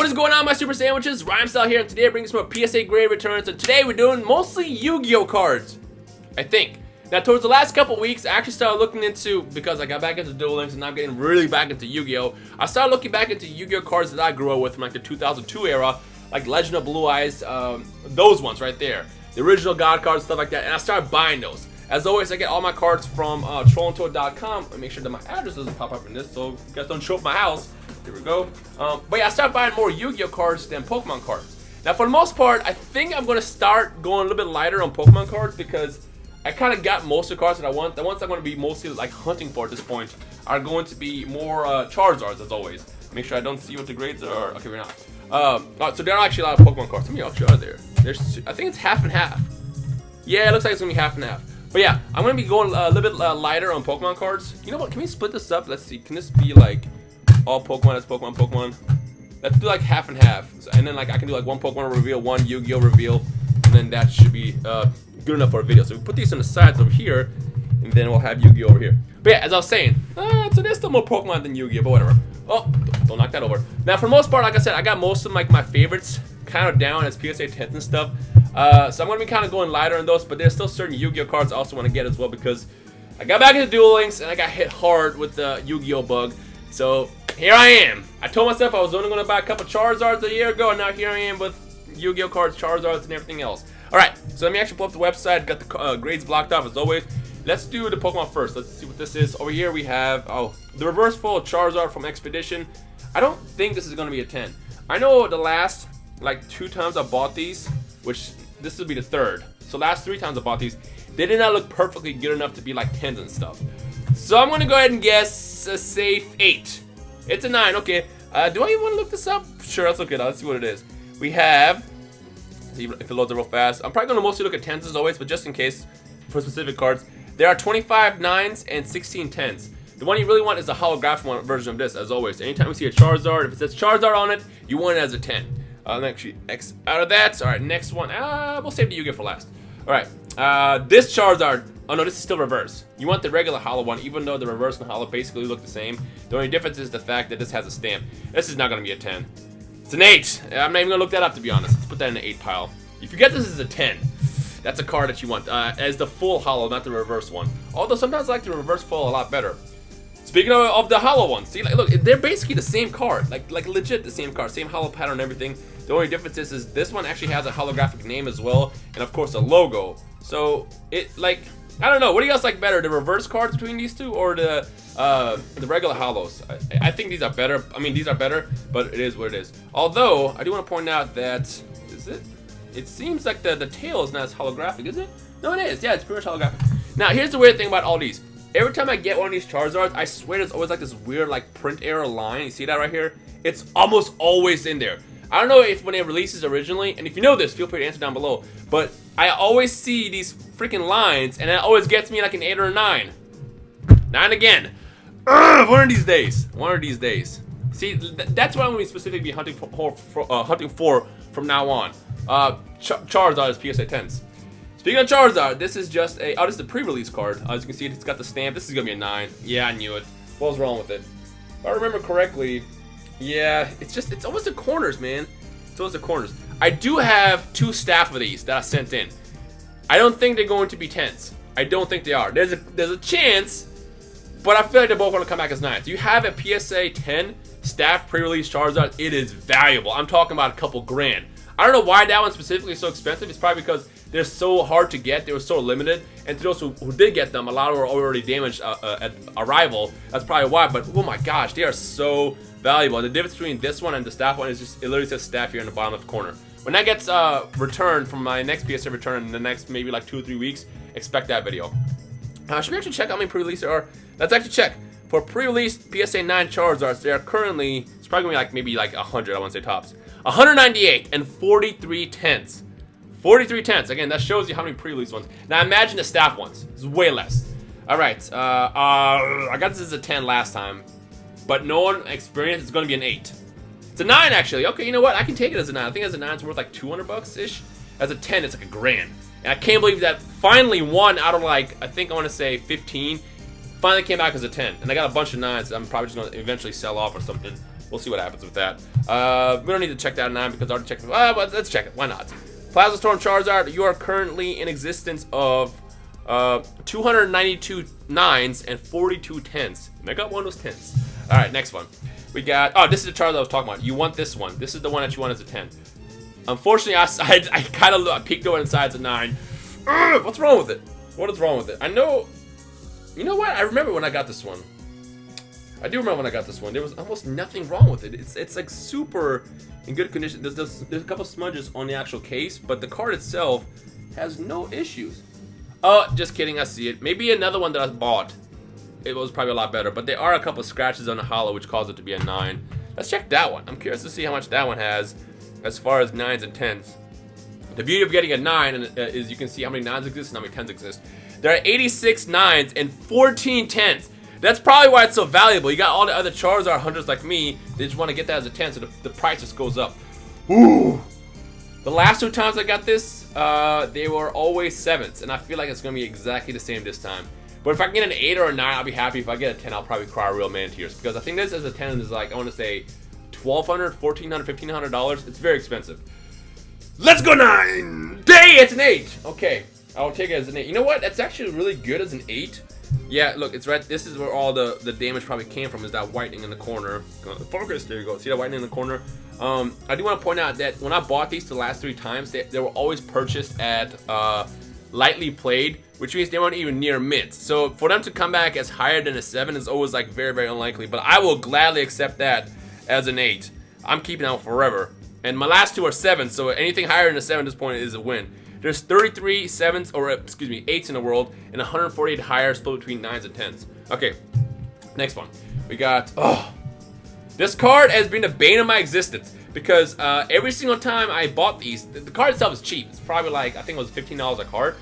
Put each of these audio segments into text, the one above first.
What is going on, my super sandwiches? Rhyme Style here, and today I bring you some PSA Graded returns. And today we're doing mostly Yu-Gi-Oh cards, I think. Now, towards the last couple weeks, I actually started looking into, because I got back into Duel Links and I'm getting really back into Yu-Gi-Oh, I started looking back into Yu-Gi-Oh cards that I grew up with from like the 2002 era, like Legend of Blue Eyes, those ones right there, the original God cards, stuff like that, and I started buying those. As always, I get all my cards from trollandtoad.com. I make sure that my address doesn't pop up in this, so you guys don't show up my house. Here we go. But yeah, I started buying more Yu-Gi-Oh cards than Pokemon cards. Now, for the most part, I think I'm going to start going a little bit lighter on Pokemon cards because I kind of got most of the cards that I want. The ones I'm going to be mostly like hunting for at this point are going to be more Charizards, as always. Make sure I don't see what the grades are. Okay, we're not. So there are actually a lot of Pokemon cards. How many actually are there? I think it's half and half. Yeah, it looks like it's going to be half and half. But yeah, I'm going to be going a little bit lighter on Pokemon cards. You know what? Can we split this up? Let's see. Can this be like all Pokemon? That's Pokemon. Let's do like half and half. And then like I can do like one Pokemon reveal, one Yu-Gi-Oh reveal. And then that should be good enough for a video. So we put these on the sides over here. And then we'll have Yu-Gi-Oh over here. But yeah, as I was saying, so there's still more Pokemon than Yu-Gi-Oh, but whatever. Oh, don't knock that over. Now, for the most part, like I said, I got most of like my favorites kind of down as PSA 10s and stuff. So I'm going to be kind of going lighter on those, but there's still certain Yu-Gi-Oh cards I also want to get as well because I got back into Duel Links and I got hit hard with the Yu-Gi-Oh bug. So here I am. I told myself I was only going to buy a couple Charizards a year ago, and now here I am with Yu-Gi-Oh cards, Charizards, and everything else. Alright, so let me actually pull up the website. Got the grades blocked off as always. Let's do the Pokemon first. Let's see what this is. Over here we have, the reverse full Charizard from Expedition. I don't think this is going to be a 10. I know the last like 2 times I bought these, which this will be the 3rd. So last 3 times I bought these, they did not look perfectly good enough to be like 10s and stuff. So I'm going to go ahead and guess a safe 8. It's a 9, okay. Do I even want to look this up? Sure, let's look it up. Let's see what it is. We have, see if it loads it real fast. I'm probably going to mostly look at 10s as always, but just in case for specific cards. There are 25 9s and 16 10s. The one you really want is the holographic version of this, as always. Anytime we see a Charizard, if it says Charizard on it, you want it as a 10. Actually, X out of that. Alright, next one. We'll save the Yu-Gi-Oh for last. Alright, this Charizard. Oh no, this is still reverse. You want the regular hollow one, even though the reverse and hollow basically look the same. The only difference is the fact that this has a stamp. This is not going to be a 10. It's an 8. I'm not even going to look that up, to be honest. Let's put that in the 8 pile. If you get this as a 10, that's a card that you want as the full hollow, not the reverse one. Although sometimes I like the reverse full a lot better. Speaking of the hollow ones, see, like, look, they're basically the same card, like legit the same card, same hollow pattern and everything. The only difference is this one actually has a holographic name as well, and of course a logo. So it like, I don't know, what do you guys like better, the reverse cards between these two or the regular hollows? I think these are better. I mean, these are better, but it is what it is. Although I do want to point out that it seems like the tail is not as holographic, is it? No, it is. Yeah, it's pretty much holographic. Now here's the weird thing about all these. Every time I get one of these Charizards, I swear there's always like this weird like print error line. You see that right here? It's almost always in there. I don't know if when it releases originally, and if you know this, feel free to answer down below. But I always see these freaking lines, and it always gets me like an 8 or a 9. 9 again. One of these days. One of these days. See, that's what I'm going to specifically be hunting for from now on. Charizard is PSA 10s. Speaking of Charizard, this is just a, this is the pre-release card. As you can see, it's got the stamp. This is going to be a 9. Yeah, I knew it. What was wrong with it? If I remember correctly, yeah, it's almost the corners, man. It's almost the corners. I do have 2 staff of these that I sent in. I don't think they're going to be 10s. I don't think they are. There's a chance, but I feel like they're both going to come back as 9s. You have a PSA 10 staff pre-release Charizard, it is valuable. I'm talking about a couple grand. I don't know why that one specifically is so expensive. It's probably because they're so hard to get. They were so limited. And to those who did get them, a lot were already damaged at arrival. That's probably why. But oh my gosh, they are so valuable. The difference between this one and the staff one is just, it literally says staff here in the bottom left corner. When that gets returned from my next PSA return in the next maybe like 2 or 3 weeks, expect that video. Should we actually check how many pre-release there are? Let's actually check. For pre-released PSA 9 Charizards, they are currently, it's probably going to be like maybe like 100, I want to say tops. 198 and 43 10s. 43 10s. Again, that shows you how many pre-release ones. Now imagine the staff ones. It's way less. Alright, I got this as a 10 last time, but no one experienced it's going to be an 8. It's a 9 actually. Okay, you know what? I can take it as a 9. I think as a 9 it's worth like 200 bucks-ish. As a 10 it's like a grand. And I can't believe that finally one out of like, I think I want to say 15, finally came back as a 10. And I got a bunch of 9s that I'm probably just going to eventually sell off or something. We'll see what happens with that. We don't need to check that at 9 because I already checked it. But let's check it. Why not? Plasma Storm Charizard, you are currently in existence of 292 9s and 42 10s. Make up one of those 10s. Alright, next one. We got, oh, this is the Charizard I was talking about. You want this one. This is the one that you want as a 10. Unfortunately, I kind of peeked over inside as a 9. What's wrong with it? What is wrong with it? I know, you know what? I remember when I got this one. I do remember when I got this one. There was almost nothing wrong with it. It's like super in good condition. There's a couple smudges on the actual case, but the card itself has no issues. Oh, just kidding. I see it. Maybe another one that I bought. It was probably a lot better, but there are a couple scratches on the hollow which caused it to be a 9. Let's check that one. I'm curious to see how much that one has as far as 9s and 10s. The beauty of getting a 9 is you can see how many 9s exist and how many 10s exist. There are 86 9s and 14 10s. That's probably why it's so valuable. You got all the other Charizard hunters like me, they just want to get that as a 10, so the price just goes up. Ooh! The last 2 times I got this, they were always 7s, and I feel like it's going to be exactly the same this time. But if I can get an 8 or a 9, I'll be happy. If I get a 10, I'll probably cry real man tears, because I think this as a 10 is like, I want to say, $1,200, $1,400, $1,500. It's very expensive. Let's go 9! Day, it's an 8! Okay, I'll take it as an 8. You know what? That's actually really good as an 8. Yeah, look, it's right. This is where all the damage probably came from, is that whitening in the corner. Focus, there you go. See that whitening in the corner? I do want to point out that when I bought these the last 3 times, they were always purchased at lightly played, which means they weren't even near mint. So for them to come back as higher than a 7 is always like very, very unlikely. But I will gladly accept that as an 8. I'm keeping that one forever. And my last 2 are 7, so anything higher than a 7 at this point is a win. There's 33 7s, or excuse me, 8s in the world, and 148 higher, split between 9s and 10s. Okay, next one. We got, oh, this card has been the bane of my existence, because every single time I bought these, the card itself is cheap. It's probably like, I think it was $15 a card,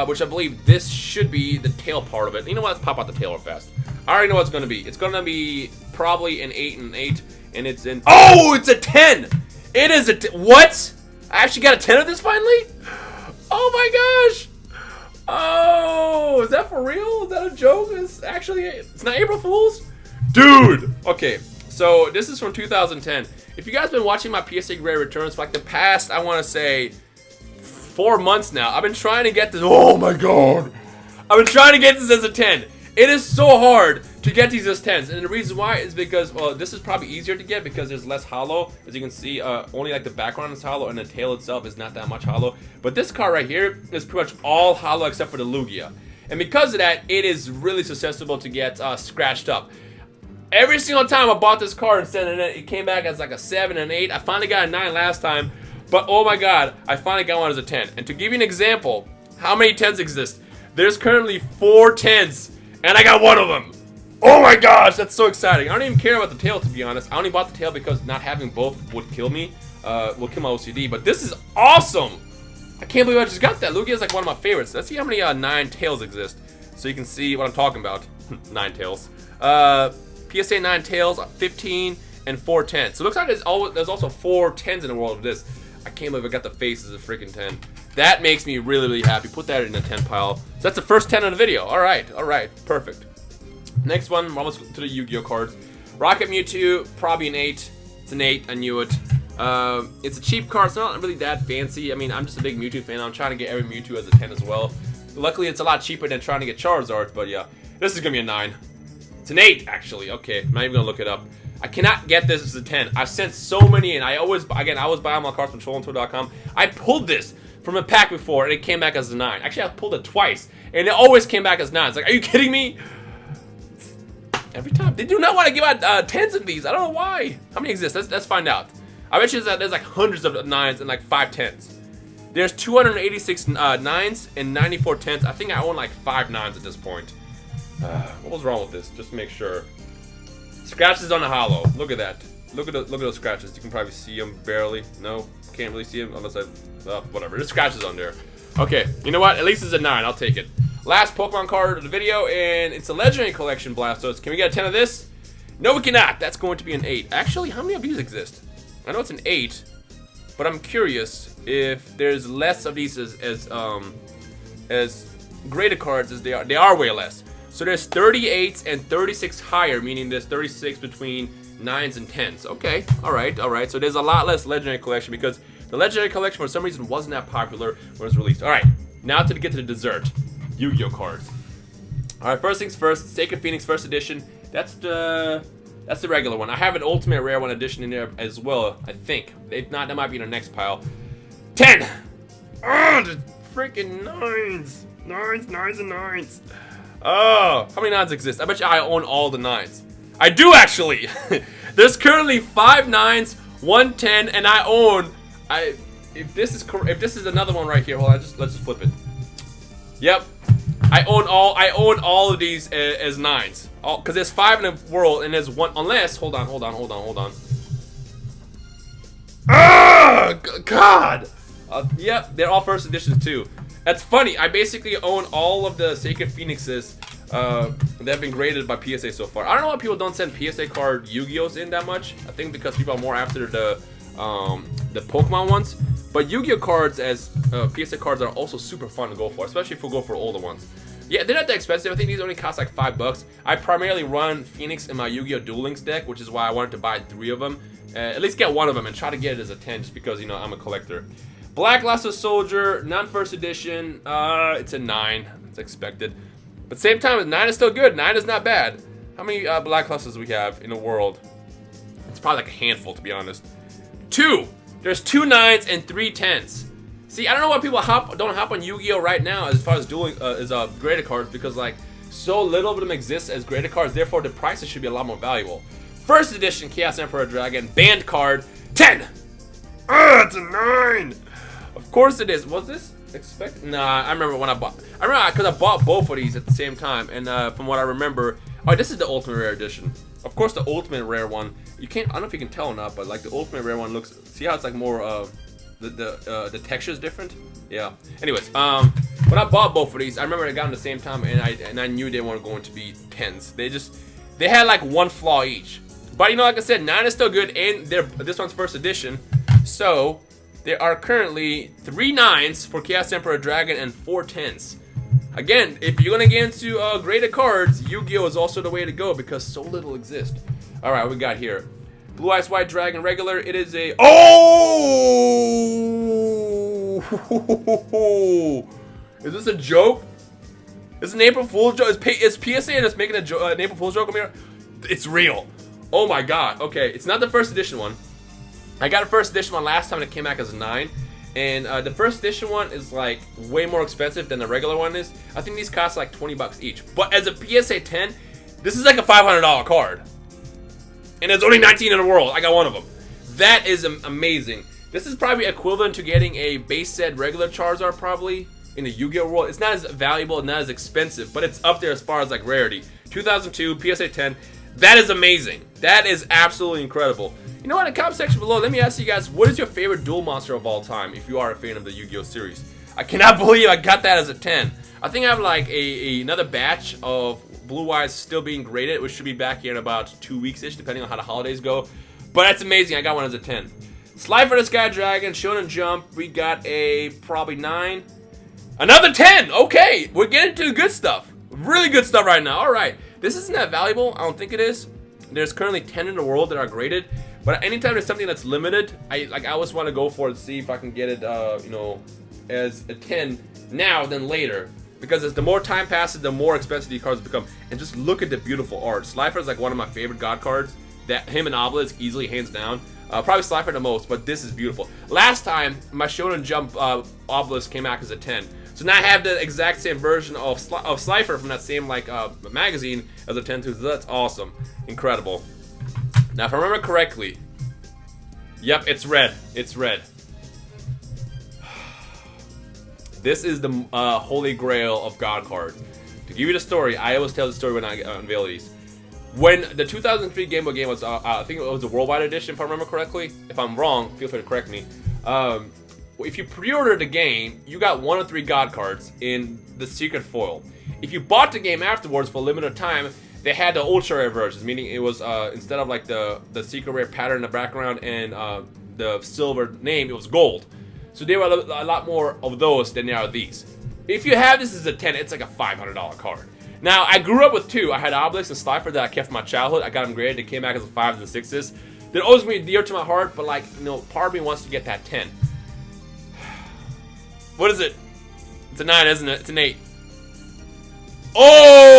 which I believe this should be the tail part of it. You know what, let's pop out the tail real fast. I already know what it's going to be. It's going to be probably an 8 and an 8, and it's in, oh, it's a 10! It is a, what? I actually got a 10 of this finally? Oh my gosh! Oh, is that for real? Is that a joke? It's not April Fool's? Dude! Okay, so this is from 2010. If you guys been watching my PSA Graded returns for like the past, I want to say, 4 months now, I've been trying to get this. Oh my god! I've been trying to get this as a 10. It is so hard to get these as 10s, and the reason why is because, well, this is probably easier to get because there's less hollow. As you can see, only like the background is hollow and the tail itself is not that much hollow. But this card right here is pretty much all hollow except for the YuGiOh. And because of that, it is really susceptible to get scratched up. Every single time I bought this card and sent it came back as like a 7 and 8. I finally got a 9 last time, but oh my god, I finally got one as a 10. And to give you an example, how many 10s exist? There's currently 4 10s. And I got one of them. Oh my gosh, that's so exciting. I don't even care about the tail, to be honest. I only bought the tail because not having both would kill me. Will kill my OCD. But this is awesome. I can't believe I just got that. YuGiOh is like one of my favorites. Let's see how many 9 tails exist, so you can see what I'm talking about. 9 tails. PSA 9 tails, 15 and 4 10s. So it looks like there's also 4 10s in the world of this. I can't believe I got the face as a freaking 10. That makes me really, really happy. Put that in the 10 pile. So that's the first 10 of the video. All right, perfect. Next one, we're almost to the YuGiOh cards. Rocket Mewtwo, probably an 8. It's an 8, I knew it. It's a cheap card, it's not really that fancy. I mean, I'm just a big Mewtwo fan. I'm trying to get every Mewtwo as a 10 as well. Luckily, it's a lot cheaper than trying to get Charizards, but yeah. This is gonna be a 9. It's an 8, actually. Okay, I'm not even gonna look it up. I cannot get this as a 10. I've sent so many, and I was buying my cards from TrollingTour.com. I pulled this from a pack before, and it came back as a 9. Actually, I pulled it twice, and it always came back as 9. It's like, are you kidding me? Every time. They do not want to give out 10s of these. I don't know why. How many exist? Let's find out. I bet you there's like hundreds of 9s and like 5 10s. There's 286 9s and 94 10s. I think I own like 5 9s at this point. What was wrong with this? Just to make sure. Scratches on the hollow. Look at that. Look at those scratches. You can probably see them barely. No, can't really see them unless whatever. There's scratches on there. Okay, you know what? At least it's a 9. I'll take it. Last Pokemon card of the video, and it's a Legendary Collection Blastoise. Can we get a 10 of this? No, we cannot. That's going to be an 8. Actually, how many of these exist? I know it's an 8, but I'm curious if there's less of these as graded cards as they are. They are way less. So there's 38s and 36 higher, meaning there's 36 between 9s and 10s. Okay, alright, alright. So there's a lot less Legendary Collection because the Legendary Collection for some reason wasn't that popular when it was released. Alright, now to get to the dessert. Yu-Gi-Oh cards. Alright, first things first, Sacred Phoenix First Edition. That's the regular one. I have an Ultimate Rare One edition in there as well, I think. If not, that might be in the next pile. 10! Oh, the freaking 9s! 9s and 9s. Oh, how many 9s exist? I bet you I own all the 9s. I do actually! There's currently 5 9s, 1 10, and I own... If this is another one right here, hold on, let's just flip it. Yep. I own all of these as 9s. Because there's 5 in the world and there's 1, unless, hold on. Ah, God! Yep, they're all first editions too. That's funny, I basically own all of the Sacred Phoenixes that have been graded by PSA so far. I don't know why people don't send PSA card Yu-Gi-Ohs in that much. I think because people are more after the Pokemon ones. But Yu-Gi-Oh cards as PSA cards are also super fun to go for, especially if we go for older ones. Yeah, they're not that expensive. I think these only cost like $5. I primarily run Phoenix in my Yu-Gi-Oh Duel Links deck, which is why I wanted to buy 3 of them. At least get 1 of them and try to get it as a 10 just because, you know, I'm a collector. Black Luster Soldier, non-first edition. It's a 9. It's expected. But same time, 9 is still good. 9 is not bad. How many Black Lusters we have in the world? It's probably like a handful, to be honest. 2. There's 2 9s and 3 10s. See, I don't know why people don't hop on Yu-Gi-Oh right now as far as dueling graded cards, because like so little of them exist as graded cards. Therefore, the prices should be a lot more valuable. First edition Chaos Emperor Dragon banned card 10. It's a 9. Of course it is. Was this expected? Nah, I remember when I bought. I remember because I bought both of these at the same time, and from what I remember, oh, this is the Ultimate Rare Edition. Of course, the Ultimate Rare one. You can't. I don't know if you can tell or not, but like the Ultimate Rare one looks. See how it's like more. The texture is different. Yeah. Anyways, when I bought both of these, I remember I got them at the same time, and I knew they weren't going to be 10s. They had like 1 flaw each. But you know, like I said, 9 is still good, and this one's first edition. So there are currently 3 9s for Chaos Emperor Dragon and 4 10s. Again, if you're gonna get into graded cards, Yu-Gi-Oh is also the way to go because so little exists. All right, what we got here? Blue Eyes White Dragon regular. It is a Is this a joke? Is it an April Fool's joke? Is PSA just making an April Fool's joke on me? It's real. Oh my God. Okay, it's not the first edition one. I got a first edition one last time and it came back as a 9. And the first edition one is like way more expensive than the regular one is. I think these cost like $20 each. But as a PSA 10, this is like a $500 card. And there's only 19 in the world. I got 1 of them. That is amazing. This is probably equivalent to getting a base set regular Charizard probably in the Yu-Gi-Oh world. It's not as valuable and not as expensive, but it's up there as far as like rarity. 2002, PSA 10. That is amazing. That is absolutely incredible. You know what, in the comment section below, let me ask you guys, what is your favorite duel monster of all time if you are a fan of the Yu-Gi-Oh series? I cannot believe I got that as a 10. I think I have like another batch of Blue Eyes still being graded, which should be back here in about 2 weeks-ish, depending on how the holidays go. But that's amazing, I got one as a 10. Slide for the Sky Dragon, Shonen Jump, we got a probably 9. Another 10! Okay, we're getting to the good stuff. Really good stuff right now, alright. This isn't that valuable, I don't think it is. There's currently 10 in the world that are graded. But anytime there's something that's limited, I always want to go for it to see if I can get it, you know, as a 10 now than later. Because as the more time passes, the more expensive these cards become. And just look at the beautiful art. Slifer is like one of my favorite god cards. That him and Obelisk easily hands down. Probably Slifer the most, but this is beautiful. Last time, my Shonen Jump Obelisk came out as a 10. So now I have the exact same version of Slifer from that same like magazine as a 10 too. So that's awesome, incredible. Now, if I remember correctly, yep, it's red. It's red. This is the holy grail of God cards. To give you the story, I always tell the story when I unveil these. When the 2003 Game Boy game was, I think it was the Worldwide Edition, if I remember correctly. If I'm wrong, feel free to correct me. If you pre-ordered the game, you got 1 of 3 God cards in the secret foil. If you bought the game afterwards for a limited time, they had the ultra rare versions, meaning it was instead of like the secret rare pattern in the background and the silver name, it was gold. So there were a lot more of those than there are these. If you have this as a 10, it's like a $500 card. Now, I grew up with 2. I had Obelisk and Slifer that I kept from my childhood. I got them graded. They came back as 5s and 6s. They're always going to be dear to my heart, but like, you know, part of me wants to get that 10. What is it? It's a 9, isn't it? It's an 8. Oh!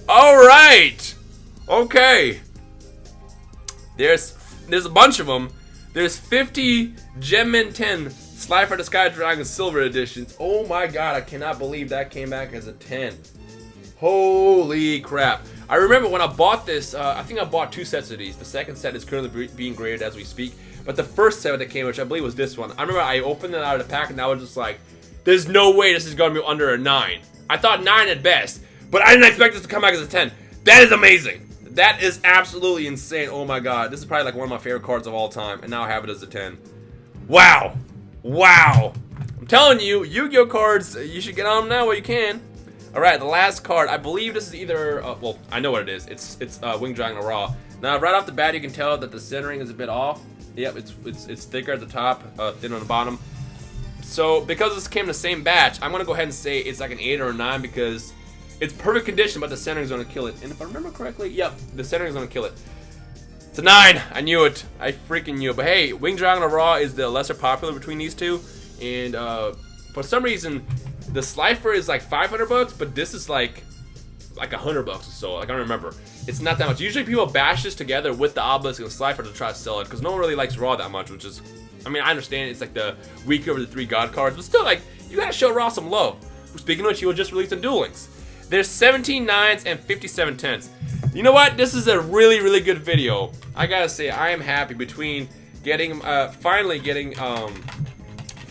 Alright! Okay. There's a bunch of them. There's 50 Gemmin 10 Slifer the Sky Dragon Silver Editions. Oh my god, I cannot believe that came back as a 10. Holy crap. I remember when I bought this, I think I bought 2 sets of these. The second set is currently being graded as we speak. But the first set that came, which I believe was this one, I remember I opened it out of the pack and I was just like, there's no way this is going to be under a 9. I thought 9 at best, but I didn't expect this to come back as a 10. That is amazing. That is absolutely insane. Oh my god. This is probably like one of my favorite cards of all time. And now I have it as a 10. Wow. Wow. I'm telling you, Yu-Gi-Oh cards, you should get on them now while you can. Alright, the last card. I believe this is either, well, I know what it is. It's Winged Dragon Raw. Now, right off the bat, you can tell that the centering is a bit off. Yep, it's thicker at the top, thin on the bottom. So, because this came in the same batch, I'm going to go ahead and say it's like an 8 or a 9 because it's perfect condition, but the centering is going to kill it. And if I remember correctly, yep, the centering is going to kill it. It's a 9. I knew it. I freaking knew it. But hey, Winged Dragon Raw is the lesser popular between these two. And for some reason, the Slifer is like 500 bucks, but this is like 100 bucks or so. Like, I don't remember. It's not that much. Usually people bash this together with the Obelisk and the Slifer to try to sell it because no one really likes Raw that much, which is, I mean, I understand it's like the weaker of the 3 God cards, but still, like, you gotta show Raw some love. Speaking of which, he will just release a Duel Links. There's 17 9s and 57 10s. You know what? This is a really, really good video. I gotta say, I am happy between getting, finally getting,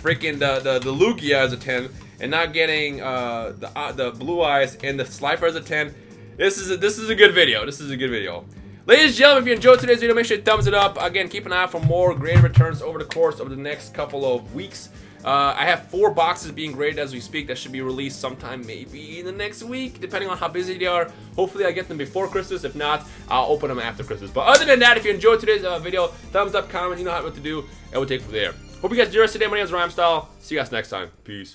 freaking the Lugia as a 10, and not getting the Blue Eyes and the Slifer as a 10. This is a good video. This is a good video. Ladies and gentlemen, if you enjoyed today's video, make sure you thumbs it up. Again, keep an eye out for more graded returns over the course of the next couple of weeks. I have 4 boxes being graded as we speak that should be released sometime maybe in the next week, depending on how busy they are. Hopefully I get them before Christmas. If not, I'll open them after Christmas. But other than that, if you enjoyed today's video, thumbs up, comment, you know what to do, and we'll take it from there. Hope you guys enjoyed today. My name is RhymeStyle. See you guys next time. Peace.